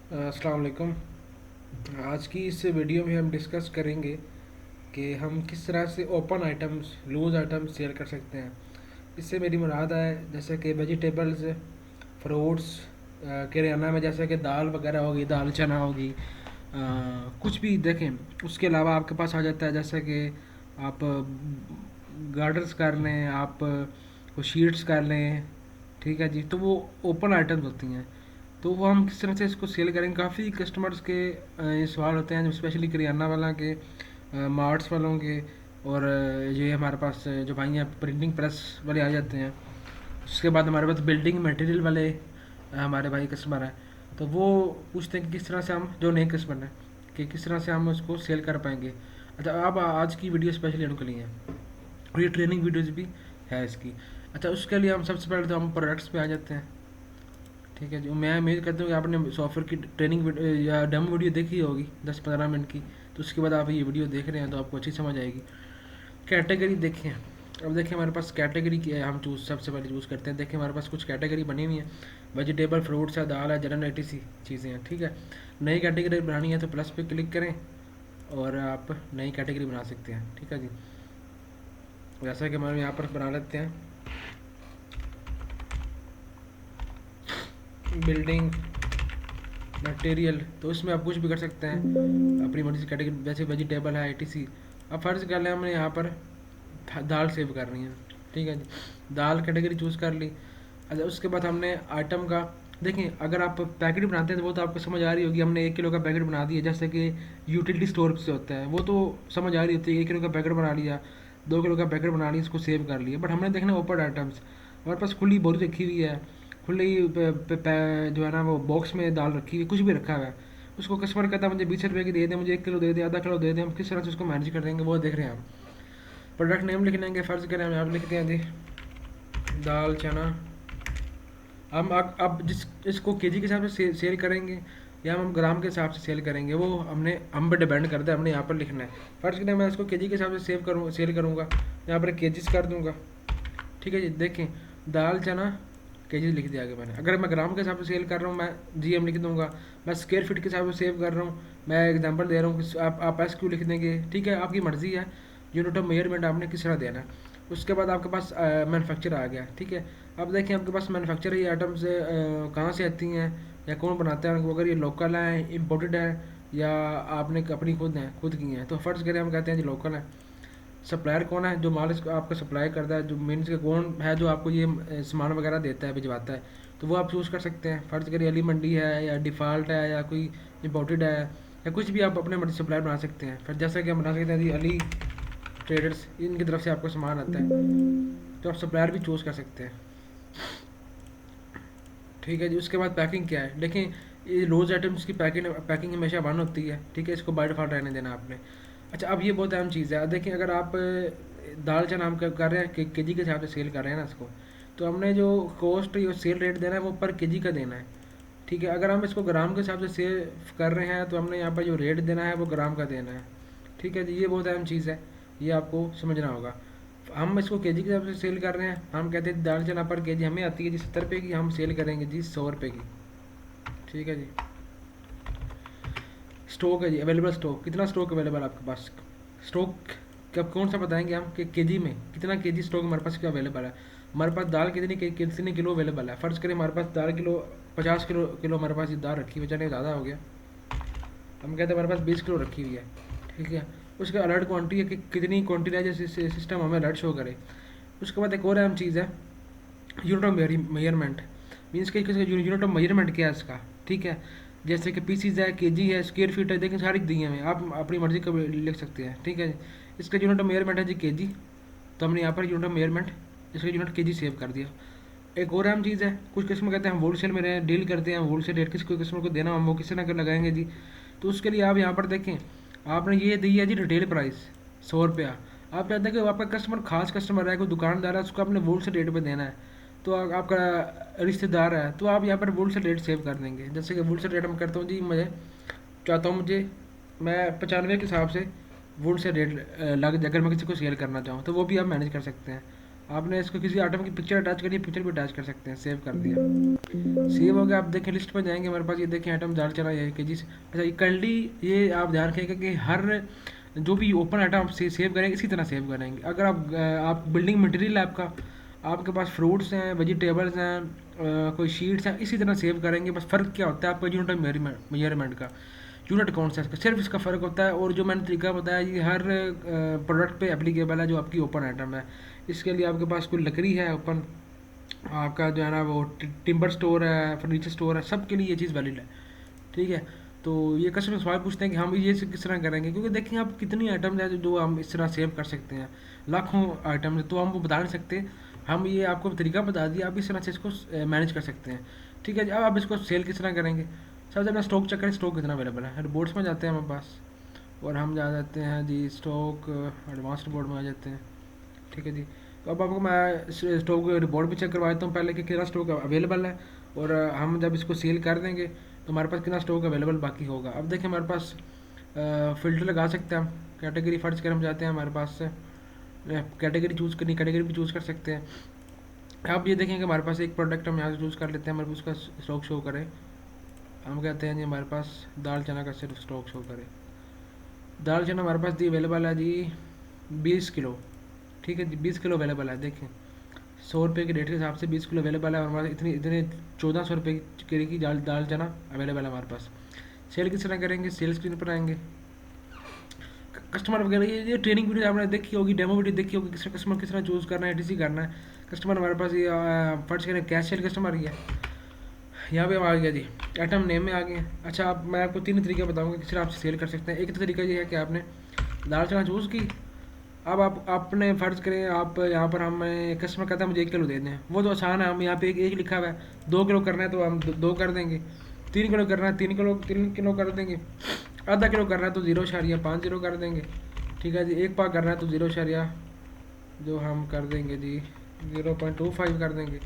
अस्सलाम वालेकुम। आज की इस वीडियो में हम डिस्कस करेंगे कि हम किस तरह से open items loose items sell कर सकते हैं। इससे मेरी मुराद है जैसे कि वेजिटेबल्स, फ्रूट्स, किराना में जैसे कि दाल वगैरह होगी, दाल चना होगी, कुछ भी देखें। उसके अलावा आपके पास आ जाता है जैसे कि आप गार्डर्स कर लें, आप वो शीट्स कर लें, ठीक है जी। तो वो ओपन आइटम्स होती हैं। तो वो हम किस तरह से इसको सेल करेंगे। काफ़ी कस्टमर्स के ये सवाल होते हैं, स्पेशली करियाना वाला के, मार्ट्स वालों के, और ये हमारे पास जो भाई हैं प्रिंटिंग प्रेस वाले आ जाते हैं। उसके बाद हमारे पास बिल्डिंग मटेरियल वाले हमारे भाई कस्टमर हैं। तो वो पूछते हैं कि किस तरह से हम, जो नए कस्टमर हैं, कि किस तरह से हम उसको सेल कर पाएंगे। अच्छा, अब आज की वीडियो स्पेशली उनके लिए है, और ये ट्रेनिंग वीडियोज़ भी है इसकी। अच्छा, उसके लिए हम सबसे पहले तो हम प्रोडक्ट्स पे आ जाते हैं। ठीक है जी, मैं उम्मीद करता हूँ कि आपने सॉफ्टवेयर की ट्रेनिंग या डेमो वीडियो देखी होगी 10-15 मिनट की। तो उसके बाद आप ये वीडियो देख रहे हैं तो आपको अच्छी समझ आएगी। कैटेगरी देखें। अब देखिए हमारे पास कैटेगरी की है, हम सबसे पहले चूज़ करते हैं। देखिए हमारे पास कुछ कैटेगरी बनी हुई है, वेजिटेबल, फ्रूट्स है, दाल है, जनरल एटीसी चीज़ें हैं। ठीक है, नई कैटेगरी बनानी है तो प्लस पे क्लिक करें और आप नई कैटेगरी बना सकते हैं। ठीक है जी, जैसा कि हम यहाँ पर बना लेते हैं बिल्डिंग मटेरियल। तो उसमें आप कुछ भी कर सकते हैं अपनी मर्जी की कैटेगरी, जैसे वेजिटेबल है, एटीसी। अब फ़र्ज़ कर लें हमने यहाँ पर दाल सेव करनी है। ठीक है जी, दाल कैटेगरी चूज़ कर ली। अच्छा, उसके बाद हमने आइटम का, देखिए अगर आप पैकेट बनाते हैं तो वो तो आपको समझ आ रही होगी। हमने 1 किलो का पैकेट बना दिया, जैसे कि यूटिलिटी स्टोर से होता है, वो तो समझ आ रही होती है। 1 किलो का पैकेट बना लिया, 2 किलो का पैकेट बना लिया, इसको सेव कर लिया। बट हमने देखना ओपन आइटम्स, हमारे पास खुली बोरी रखी हुई है, खुली जो है ना वो बॉक्स में दाल रखी हुई, कुछ भी रखा हुआ है। उसको कस्टमर कहता है मुझे 20 रुपये की दे दें, मुझे 1 किलो दे दें, आधा किलो दे दें। हम किस तरह से उसको मैनेज कर देंगे वो देख रहे हैं हम। प्रोडक्ट नेम लिख लेंगे, फ़र्ज़ करें हम यहाँ लिखते हैं जी दाल चना। हम अब इसको केजी के हिसाब से सेल करेंगे या हम ग्राम के हिसाब से सेल करेंगे, वो हम पे डिपेंड करता है। हमने यहाँ पर लिखना है। फ़र्ज़ करें मैं इसको केजी के हिसाब से सेल करूँगा, यहाँ पर केजीस कर दूँगा। ठीक है जी, देखें दाल चना केजी लिख दिया आगे मैंने। अगर मैं ग्राम के हिसाब से सेल कर रहा हूँ, मैं जीएम लिख दूंगा। मैं स्क्वायर फीट के हिसाब से सेव कर रहा हूँ, मैं एग्जांपल दे रहा हूँ कि आप एस क्यू लिख देंगे। ठीक है, आपकी मर्ज़ी है यूनिट ऑफ मेजरमेंट आपने किस तरह देना है। उसके बाद आपके पास मैनुफैक्चर आ गया। ठीक है, अब देखिए आपके पास मैनुफैक्चर ये आइटम्स कहाँ से आती हैं या कौन बनाता है। अगर ये लोकल है, इम्पोर्टेड है, या आपने अपनी खुद की हैं। तो फ़र्ज़ करें हम कहते हैं जी लोकल है। सप्लायर कौन है, जो माल इसको आपका सप्लाई करता है, जो मीन्स के कौन है जो आपको ये सामान वगैरह देता है, भिजवाता है। तो वो आप चूज़ कर सकते हैं। फ़र्ज़ करिए अली मंडी है, या डिफ़ॉल्ट है, या कोई इम्पोर्टेड है, या कुछ भी आप अपने मर्जी सप्लायर बना सकते हैं। फिर जैसा कि हम बना सकते हैं जी अली ट्रेडर्स, इनकी तरफ से आपको सामान आता है, तो आप सप्लायर भी चूज़ कर सकते हैं। ठीक है जी, उसके बाद पैकिंग क्या है। देखें ये रोज़ आइटम्स की पैकिंग हमेशा वन होती है। ठीक है, इसको बाय डिफ़ॉल्ट रहने देना आपने। अच्छा, अब ये बहुत अहम चीज़ है। देखिए अगर आप दाल चना हम कर रहे हैं कि केजी के हिसाब से सेल कर रहे हैं ना इसको, तो हमने जो कॉस्ट या सेल रेट देना है वो पर केजी का देना है। ठीक है, अगर हम इसको ग्राम के हिसाब से सेल कर रहे हैं तो हमने यहाँ पर जो रेट देना है वो ग्राम का देना है। ठीक है जी, ये बहुत अहम चीज़ है, ये आपको समझना होगा। हम इसको केजी के हिसाब से सेल कर रहे हैं, हम कहते हैं दाल चना पर केजी हमें आती है जी 70 रुपये की, हम सेल करेंगे जी 100 रुपये की। ठीक है जी, स्टॉक है जी, अवेलेबल स्टॉक, कितना स्टॉक अवेलेबल आपके पास। स्टॉक कब कौन सा बताएंगे हम कि केजी में कितना केजी स्टॉक हमारे पास क्या अवेलेबल है। हमारे पास दाल कितने किलो अवेलेबल है। फ़र्ज़ करें हमारे पास दाल किलो 50 किलो हमारे पास ये दाल रखी हुई है, चने ज़्यादा हो गया, हम कहते हैं हमारे पास 20 किलो रखी हुई है। ठीक है, उसका अलर्ट क्वान्टिटी है कि कितनी क्वान्टिटी है, जैसे सिस्टम हमें अलर्ट शो करे। उसके बाद एक और अहम चीज़ है यूनिट ऑफ मेजरमेंट, मीन्स कि यूनिट ऑफ मेजरमेंट क्या है इसका। ठीक है, जैसे कि पीसीज है, केजी है, स्क्वायर फीट है, देखिए सारी दी हैं, आप अपनी मर्जी का भी लिख सकते हैं। ठीक है, इसका यूनिट ऑफ मेजरमेंट है जी केजी, तो हमने यहाँ पर यूनिट ऑफ मेजरमेंट इसका यूनिट केजी सेव कर दिया। एक और अहम चीज़ है, कुछ कस्टमर कहते हैं हम होलसेल में डील करते हैं, होलसेल रेट किसी को कस्टमर को देना हम वो किसी ना कर लगाएंगे जी। तो उसके लिए आप यहाँ पर देखें, आपने ये दी है जी रिटेल प्राइस 100 रुपया। आप चाहते हैं कि आपका कस्टमर खास कस्टमर है, कोई दुकानदार है, उसको आपने होलसेल रेट पे देना है, तो आपका रिश्तेदार है, तो आप यहाँ पर होलसेल रेट सेव कर देंगे। जैसे कि होलसेल रेट हम करता हूँ जी, मुझे चाहता हूँ मैं 95 के हिसाब से होलसेल रेट लग जाए, अगर मैं किसी को सेल करना चाहूँ तो वो भी आप मैनेज कर सकते हैं। आपने इसको किसी आइटम की पिक्चर अटैच करी, पिक्चर भी अटैच कर सकते हैं। सेव कर दिया, सेव हो गया। आप देखें लिस्ट में जाएंगे, हमारे पास ये देखें आइटम दाल चना ये के जी। अच्छा ये कर्ली, ये आप ध्यान रखिएगा कि हर जो भी ओपन आइटम आप सेव करेंगे इसी तरह सेव करेंगे। अगर आप बिल्डिंग मटेरियल है आपका, आपके पास फ्रूट्स हैं, वेजिटेबल्स हैं, कोई शीट्स हैं, इसी तरह सेव करेंगे। बस फ़र्क क्या होता है आपका यूनिट ऑफ मेजरमेंट का, यूनिट कौन सा है इसका, सिर्फ इसका फ़र्क होता है। और जो मैंने तरीका बताया ये हर प्रोडक्ट पे एप्लीकेबल है जो आपकी ओपन आइटम है। इसके लिए आपके पास कोई लकड़ी है ओपन, आपका जो है ना वो टिम्बर स्टोर है, फर्नीचर स्टोर है, सब के लिए ये चीज़ वैलिड है। ठीक है, तो ये कस्टमर सवाल पूछते हैं कि हम ये किस तरह करेंगे, क्योंकि देखिए आप कितनी आइटम है जो हम इस तरह सेव कर सकते हैं, लाखों आइटम है, तो हम वो बता नहीं सकते। हम ये आपको तरीका बता दिया, आप इस तरह से इसको मैनेज कर सकते हैं। ठीक है जी, अब आप इसको सेल किस तरह करेंगे। सबसे पहले स्टॉक चेक करें, स्टॉक कितना अवेलेबल है। रिपोर्ट्स में जाते हैं हमारे पास, और हम जा जाते हैं जी स्टॉक एडवांस रिपोर्ट में आ जाते हैं। ठीक है जी, तो अब आपको मैं स्टॉक रिपोर्ट भी चेक करवा देता हूँ पहले कि कितना स्टॉक अवेलेबल है, और हम जब इसको सेल कर देंगे तो हमारे पास कितना स्टॉक अवेलेबल बाकी होगा। अब देखिए हमारे पास फ़िल्टर लगा सकते हैं हम, कैटेगरी फर्स्ट कर हम जाते हैं, हमारे पास से कैटेगरी चूज़ करनी, कैटेगरी भी चूज़ कर सकते हैं। आप ये देखें कि हमारे पास एक प्रोडक्ट हम यहाँ से चूज़ कर लेते हैं, हमारे पास उसका स्टॉक शो करें। हम कहते हैं जी हमारे पास दाल चना का सिर्फ स्टॉक शो करे। दाल चना हमारे पास जी अवेलेबल है जी 20 किलो। ठीक है जी, 20 किलो अवेलेबल है। देखें 100 रुपये के रेट के हिसाब से 20 किलो अवेलेबल है, और हमारे इतने इतने 1400 रुपये की दाल चना अवेलेबल है हमारे पास। सेल किस तरह करेंगे, सेल स्क्रीन पर आएंगे, कस्टमर वगैरह ये ट्रेनिंग वीडियो आपने देखी होगी, डेमो वीडियो देखी होगी, किस कस्टमर किस तरह चूज़ करना है, डीसी करना है। कस्टमर हमारे पास ये फर्स्ट करें कैश सेल कस्टमर ही है, यहाँ पे हम आ गया जी, आइटम नेम में आ गए। अच्छा आप मैं आपको 3 तरीके बताऊंगा किस तरह आप सेल कर सकते हैं। एक तरीका ये है कि आपने दाल चना चूज़ की, अब आप आपने फ़र्ज़ करें आप यहाँ पर हमें कस्टमर कहता है मुझे 1 किलो दे दें, वो तो आसान है, हम यहाँ पे एक लिखा हुआ है। 2 किलो करना है तो हम 2 कर देंगे, 3 किलो करना है 3 किलो कर देंगे, आधा किलो करना है तो 0.50 कर देंगे। ठीक है जी, 1 पाव करना है तो 0 जो हम कर देंगे जी 0.25 कर देंगे।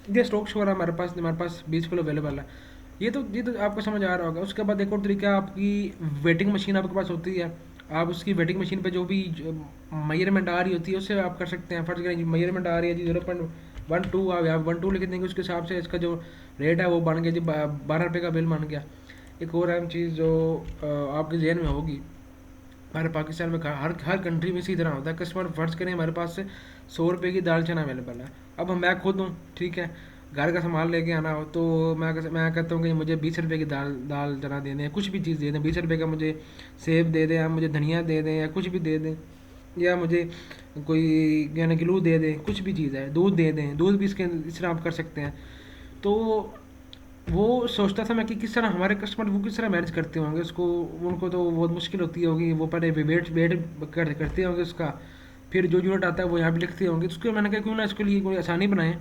ये स्टॉक शो रहा है हमारे पास 20 किलो अवेलेबल है। ये तो आपको समझ आ रहा होगा। उसके बाद एक और तरीका, आपकी वेटिंग मशीन आपके पास होती है, आप उसकी वेटिंग मशीन पे जो भी मेजरमेंट आ रही होती है उससे आप कर सकते हैं। फर्ज करें मेजरमेंट आ रही है जी 0.12, आप यहाँ 12 लिख देंगे, उसके हिसाब से इसका जो रेट है वो बन गया जी 12 रुपये का बिल बन गया। एक और अहम चीज़ जो आपके जहन में होगी, हमारे पाकिस्तान में हर कंट्री में इसी तरह होता है। कस्टमर फर्ज करें हमारे पास से 100 रुपये की दाल चना अवेलेबल है, अब मैं खुद हूँ, ठीक है, घर का सामान लेके आना हो तो मैं कहता हूँ कि मुझे 20 रुपये की दाल चना दे दें, कुछ भी चीज़ दे दें, 20 रुपये का मुझे सेब दे दें, या मुझे धनिया दे दें, या कुछ भी दे दें, या मुझे कोई यानी ग्लू दे दें, कुछ भी चीज़ है, दूध दे दें, दूध भी इसके इस तरह आप कर सकते हैं। तो वो सोचता था मैं कि किस तरह हमारे कस्टमर वो किस तरह मैनेज करते होंगे उसको, उनको तो बहुत मुश्किल होती होगी, वो पहले वेट वेट करते होंगे उसका, फिर जो यूनिट आता है वो यहाँ पे लिखते होंगे। तो उसको मैंने कहा क्यों ना इसके लिए कोई आसानी बनाए।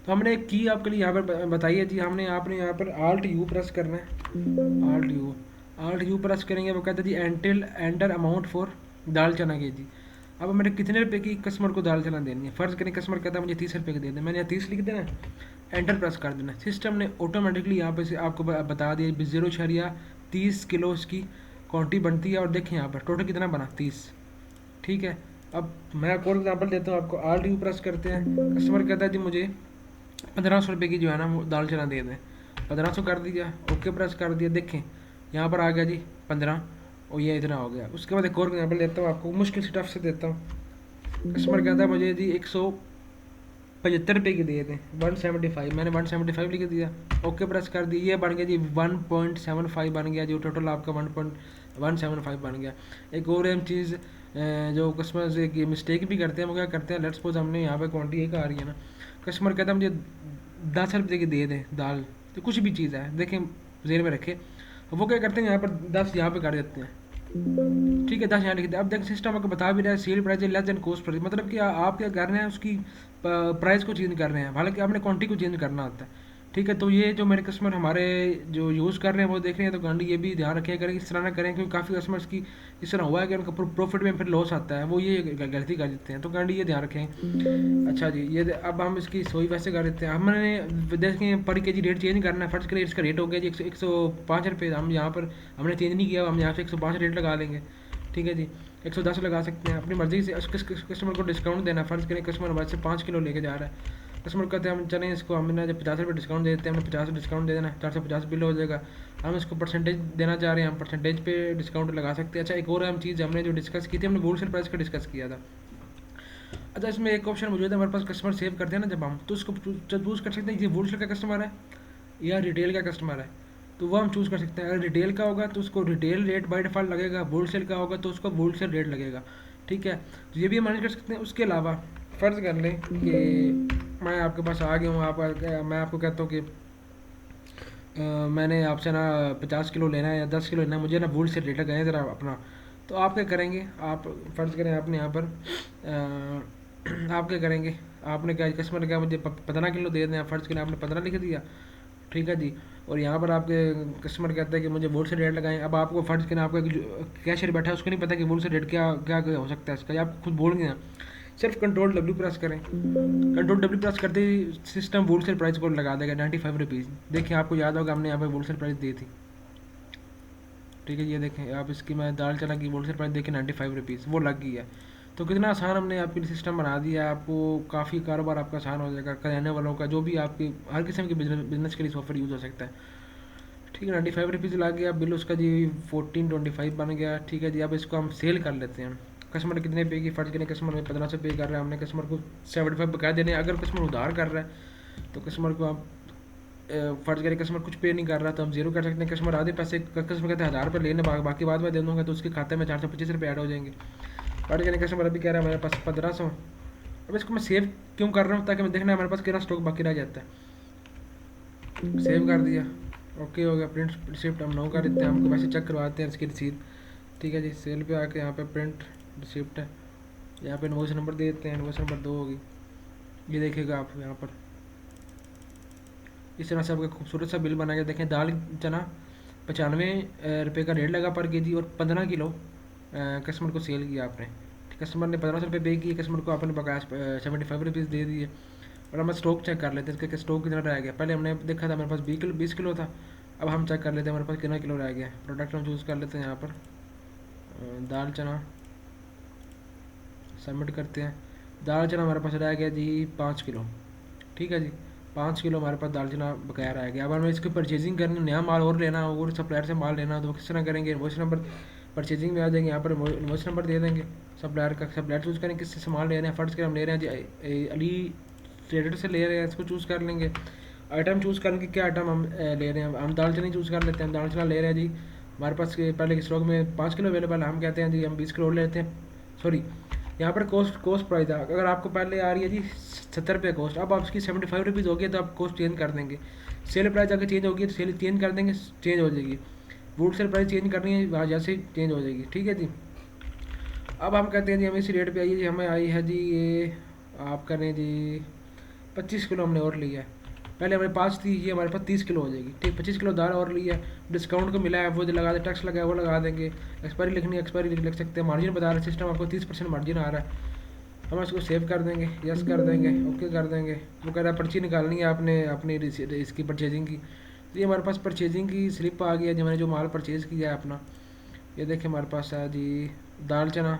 तो हमने एक की आपके लिए यहाँ पर बताई है जी, आपने यहाँ पर Alt+U प्रेस करना है। Alt+U प्रेस करेंगे, वो कहता है जी एंटर अमाउंट फॉर दाल चना के जी। अब मैंने कितने रुपए की कस्टमर को दाल चना देनी है, फ़र्ज़ करें कस्टमर कहता है मुझे 30 रुपये की दे दें, मैंने यहाँ 30 लिख देना है, एंटर प्रेस कर देना। सिस्टम ने ऑटोमेटिकली यहाँ पे से आपको बता दिया 0.30 किलो इसकी क्वान्टिटी बनती है। और देखें यहाँ पर टोटल कितना बना 30। ठीक है, अब मैं एक और एग्जाम्पल देता हूँ आपको। Alt+U प्रेस करते हैं, कस्टमर कहता है जी मुझे 1500 रुपये की जो है ना वो दाल चना दे दें, 1500 कर दिया, ओके प्रेस कर दिया। देखें यहाँ पर आ गया जी 15, और ये इतना हो गया। उसके बाद एक और एग्जाम्पल देता हूँ आपको, मुश्किल से टफ से देता हूँ। कस्टमर कहता है मुझे जी 175 रुपये की दे दें, 175, मैंने 175 लिख दिया, ओके प्रेस कर दिया, ये बन गया जी 1.75 बन गया, जो टोटल आपका 1.175 बन गया। एक और अहम चीज़ जो कस्टमर एक मिस्टेक भी करते हैं, वो क्या करते हैं, लेट्स सपोज हमने यहाँ पे क्वान्टिटी एक आ रही है ना, कस्टमर कहता है मुझे 10 रुपये की दे दें दाल, तो कुछ भी चीज़ है, देखें जेल में रखें, वो क्या करते हैं यहाँ पर 10 यहाँ पे कर देते हैं। ठीक है, 10 यहाँ लिख दिया। अब देख सिस्टम आपको बता भी रहा है sale price less than cost price, मतलब कि आप क्या कर रहे हैं उसकी प्राइस को चेंज कर रहे हैं, हालांकि आपने क्वांटिटी को चेंज करना होता है। ठीक है, तो ये जो मेरे कस्टमर हमारे जो यूज़ कर रहे हैं वो देख रहे हैं, तो गांडी ये भी ध्यान रखें करें, इस तरह ना करें, क्योंकि काफ़ी कस्टमर्स की इस तरह हुआ है कि उनका प्रॉफिट में फिर लॉस आता है, वो ये गलती कर देते हैं, तो गांडी ये ध्यान रखें। अच्छा जी, ये अब हम इसकी सोई वैसे कर देते हैं। हमने देखें पर के जी रेट चेंज करना है, फर्स्ट के इसका रेट हो गया जी 105 रुपये, हम यहाँ पर हमने चेंज नहीं किया, हम यहाँ से 105 रेट लगा लेंगे। ठीक है जी, 110 लगा सकते हैं अपनी मर्ज़ी से। कस्टमर को डिस्काउंट देना, फ़र्ज़ करें कस्टमर हमारे से 5 किलो लेके जा रहा है, कस्टमर कहते हैं हम चलें इसको हमने जब 50 रुपये डिस्काउंट दे देते हैं, हमने 50 डिस्काउंट दे देना, 450 बिल हो जाएगा। हम इसको परसेंटेज देना चाह रहे हैं, हम परसेंटेज पे डिस्काउंट लगा सकते हैं। अच्छा एक और हम चीज़ हमने जो डिस्कस की थी, हमने होलसेल प्राइस का डिस्कस किया था। अच्छा इसमें एक ऑप्शन मौजूद है हमारे पास, कस्टमर सेव करते हैं ना जब हम, तो उसको चूज़ कर सकते हैं ये होलसेल का कस्टमर है या रिटेल का कस्टमर है, तो वो हम चूज़ कर सकते हैं। अगर रिटेल का होगा तो उसको रिटेल रेट बाय डिफ़ॉल्ट लगेगा, होलसेल का होगा तो उसको होलसेल रेट लगेगा, ठीक है। तो ये भी हम मैनेज कर सकते हैं। उसके अलावा फ़र्ज़ कर लें कि मैं आपके पास आ गया हूँ, मैं आपको कहता हूँ कि मैंने आपसे ना 50 किलो लेना है या 10 किलो लेना है, मुझे ना होलसेल रेट लगाएं ज़रा अपना। तो आप क्या करेंगे, आप फ़र्ज़ करें आपने यहाँ पर आप क्या करेंगे, आपने क्या कस्टमर ने कहा मुझे 15 किलो दे दें, फ़र्ज़ करें आपने 15 लिख दिया, ठीक है जी। और यहाँ पर आपके कस्टमर कहता है कि मुझे होलसेल रेट लगाएं। अब आपको फ़र्ज़ करें आपका कैशियर बैठा है उसको नहीं पता कि होलसेल रेट क्या क्या हो सकता है इसका, या आप खुद बोल गए हैं। सिर्फ कंट्रोल W प्रेस करें, कंट्रोल W प्रेस करते ही सिस्टम होलसेल प्राइस को लगा देगा 95 रुपीज़। देखिए आपको याद होगा हमने यहाँ पर होलसेल प्राइस दी थी, ठीक है। ये देखें आप, इसकी मैं दाल चना की होलसेल प्राइस देखिए 95 रुपीज़ वो लग गई है। तो कितना आसान हमने आपके लिए सिस्टम बना दिया है, आपको काफ़ी कारोबार आपका आसान हो जाएगा, कराने वालों का, जो भी आपके हर किस्म के बिजनेस के लिए सॉफ्टवेयर यूज़ हो सकता है, ठीक है। 95 रुपीज़ लग गया बिल उसका जी, 1425 बन गया, ठीक है जी। अब इसको हम सेल कर लेते हैं। कस्टमर कितने पे की, फ़र्ज करें कस्टमर में 1500 पे कर रहा है, हमने कस्टमर को 75 बकाया देने। अगर कस्टमर उधार कर रहा है तो कस्टमर को आप फ़र्ज करें कस्टमर कुछ पे नहीं कर रहा तो हम जीरो कर सकते हैं। कस्टमर आधे पैसे, कस्टमर कहते हैं 1000 रुपये लेने, बाकी बाद में दे दूँगा, तो उसके खाते में 425 रुपये ऐड हो जाएंगे। फ़र्ज करें कस्टमर अभी कह रहा है मेरे पास 1500, अब इसको मैं सेव क्यों कर रहा हूँ, ताकि मैं देखना है हमारे पास कितना स्टॉक बाकी रह जाता है। सेव कर दिया, ओके हो गया। प्रिंट रिसिप्ट हम नो कर देते हैं, हमको वैसे चेक करवाते हैं इसकी रसीद, ठीक है जी। सेल पे आके यहाँ पे प्रिंट रिसिप्ट है, यहाँ पे इनवॉइस नंबर दे देते हैं, इनवॉइस नंबर 2 होगी, ये देखिएगा आप यहाँ पर इस तरह से आपका खूबसूरत सा बिल बना के देखें। दाल चना 95 रुपये का रेट लगा पर केजी, और 15 किलो कस्टमर को सेल किया आपने। कस्टमर ने 1500 रुपये पे किए, कस्टमर को आपने बकाया 75 रुपीज़ दे दिए। और हम स्टॉक चेक कर लेते हैं इसका स्टॉक कितना रह गया। पहले हमने देखा था मेरे पास 20 किलो था, अब हम चेक कर लेते हैं हमारे पास कितना किलो रह गया। प्रोडक्ट हम चूज़ कर लेते हैं यहाँ पर, दाल चना सबमिट करते हैं। दाल चना हमारे पास रह गया जी 5 किलो, ठीक है जी। 5 किलो हमारे पास दाल चना बकाया रह गया। अब हमें इसकी परचेजिंग करनी, नया माल और लेना और सप्लायर से माल लेना, तो किस तरह करेंगे। इनवॉइस नंबर परचेजिंग में आ जाएंगे, यहाँ पर इनवॉइस नंबर दे देंगे सप्लायर का। सप्लायर चूज़ करेंगे किससे सामान ले रहे हैं, फ़र्ज़ करें हम ले रहे हैं जी अली ट्रेडर से ले रहे हैं, इसको चूज़ कर लेंगे। आइटम चूज़ करेंगे क्या आइटम हम ले रहे हैं, हम दाल चना चूज़ कर लेते हैं। दाल चना ले रहे हैं जी, हमारे पास पहले के स्टॉक में 5 किलो अवेलेबल है, हम कहते हैं जी हम 20 किलो लेते हैं। सॉरी, यहाँ पर कॉस्ट प्राइस है, अगर आपको पहले आ रही है जी 70 रुपये कॉस्ट, अब आप उसकी 75 रुपीज़ होगी तो आप कॉस्ट चेंज कर देंगे। सेल प्राइस अगर चेंज होगी तो सेल चेंज कर देंगे, चेंज हो जाएगी। वुड सेल प्राइस चेंज करनी है वहाँ जैसे चेंज हो जाएगी, ठीक है जी। अब हम कहते हैं जी हमें इसी रेट पे आई है जी, हमें आई है जी ये आप करें जी 25 किलो हमने और लिया है। पहले हमारे 5 थी, ये हमारे पास 30 किलो हो जाएगी, ठीक। 25 किलो दाल और लिया है, डिस्काउंट को मिला है वो लगा दे, टैक्स लगा है वो लगा देंगे। एक्सपायरी लिखनी है एक्सपायरी लिख सकते हैं। मार्जिन बता रहा है सिस्टम आपको 30% मार्जिन आ रहा है, हम इसको सेव कर देंगे, यस कर देंगे, ओके कर देंगे। वो कह रहा है पर्ची निकालनी है आपने अपनी इसकी परचेजिंग की, तो ये हमारे पास परचेजिंग की स्लिप आ गई है जी, मैंने जो माल परचेज़ किया है अपना, ये देखें हमारे पास है जी। दाल चना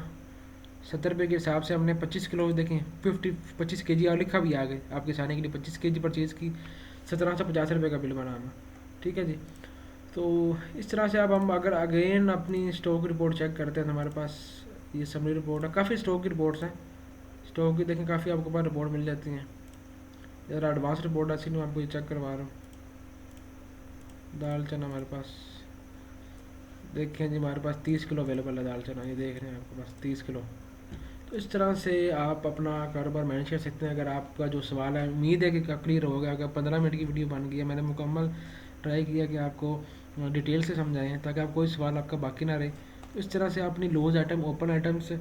70 रुपये के हिसाब से हमने 25 किलो देखें 25 के जी और लिखा भी आ गए आपके सामने के लिए, 25 के जी परचेज़ की, 1750 रुपये का बिल बनाना, ठीक है जी। तो इस तरह से अब हम अगर अगेन अपनी स्टॉक रिपोर्ट चेक करते हैं तो हमारे पास ये समरी रिपोर्ट है, काफ़ी स्टॉक की रिपोर्ट्स हैं। स्टॉक की देखें काफ़ी आपको पास रिपोर्ट मिल जाती हैं, ज़रा एडवांस रिपोर्ट है इसलिए मैं आपको ये चेक करवा रहा हूँ। दाल चना हमारे पास देखें जी, हमारे पास 30 किलो अवेलेबल है दाल चना, ये देख रहे हैं आपके पास 30 किलो। तो इस तरह से आप अपना कारोबार मैनेज कर सकते हैं। अगर आपका जो सवाल है उम्मीद है कि क्लियर हो गया, अगर 15 मिनट की वीडियो बन गई है, मैंने मुकम्मल ट्राई किया कि आपको डिटेल से समझाएं ताकि आप कोई सवाल आपका बाकी ना रहे। तो इस तरह से आप अपनी लॉज आइटम ओपन आइटम्स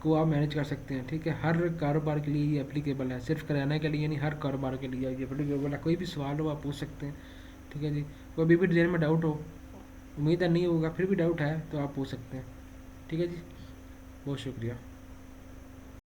को आप मैनेज कर सकते हैं, ठीक है। हर कारोबार के लिए ये एप्लीकेबल है, सिर्फ किराना के लिए नहीं, हर कारोबार के लिए ये एप्लीकेबल है। कोई भी सवाल हो आप पूछ सकते हैं, ठीक है जी। कोई भी देर में डाउट हो, उम्मीद है नहीं होगा, फिर भी डाउट है तो आप पूछ सकते हैं, ठीक है जी। बहुत शुक्रिया।